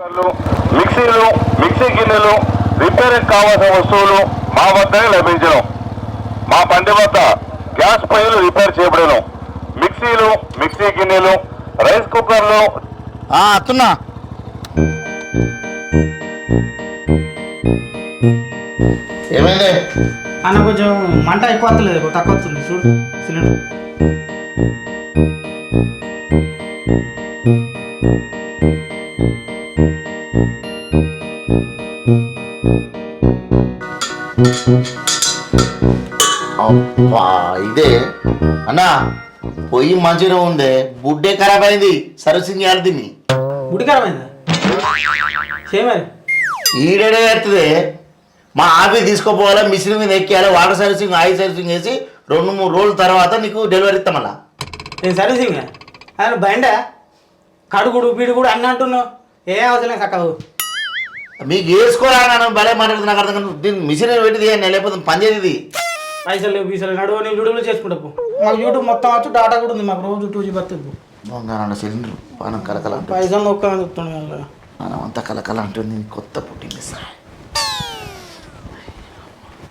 మిక్సీలు, మిక్సీ గిన్నెలు, రిపేరింగ్ కావాల్సిన వస్తువులు మా వద్దనే లభించను. మా పండి వద్ద గ్యాస్ పొయ్యిలు రిపేర్ చేయబడను. మిక్సీలు, మిక్సీ గిన్నెలు, రైస్ కుక్కర్లు. అత్తున్నా ఏమైంది అన్న కొంచెం మంట ఎక్కువ వస్తలేదు, తక్కువ వస్తుంది చూడు సిలిండర్. అబ్బా ఇదే అన్నా పొయ్యి మంచిగా ఉందే, బుడ్డే ఖరాబ్ అయింది, సర్వీసింగ్ చేయాలి దీన్ని. గుడి ఖరాబ్ అయిందా? సేమ్ ఈడేడే ఎడుతుంది. మా ఆఫీస్ తీసుకోపోవాలి, మిషన్ మీద ఎక్కేయాలి, వాటర్ సర్వీసింగ్ ఆయిల్ సర్వీసింగ్ చేసి 2-3 రోజుల తర్వాత నీకు డెలివరీ ఇస్తాం. మళ్ళా నేను సర్వీసింగ్ ఆయన బండా కడుగుడు పీడు కూడా అన్నీ అంటున్నావు, ఏ అవసరం చక్కదు. మీకు వేసుకోవాలన్నా భలే మాట్లాడుతున్నా నాకు అర్థం. దీన్ని మిషన్ పెట్టిది లేకపోతే పని చేసేది. పైసలు లేవు పీసలు నడువు, నేను యూట్యూబ్లో చేసుకుంటావు. మాకు యూట్యూబ్ మొత్తం వచ్చు, డాటా కూడా ఉంది మాకు, రోజు 2GB వస్తుంది. సిలిండర్ పానం కలకల పైసలు నొక్క చెప్తున్నాను, మనం అంతా కలకల అంటుంది. కొత్త పుట్టింది సార్.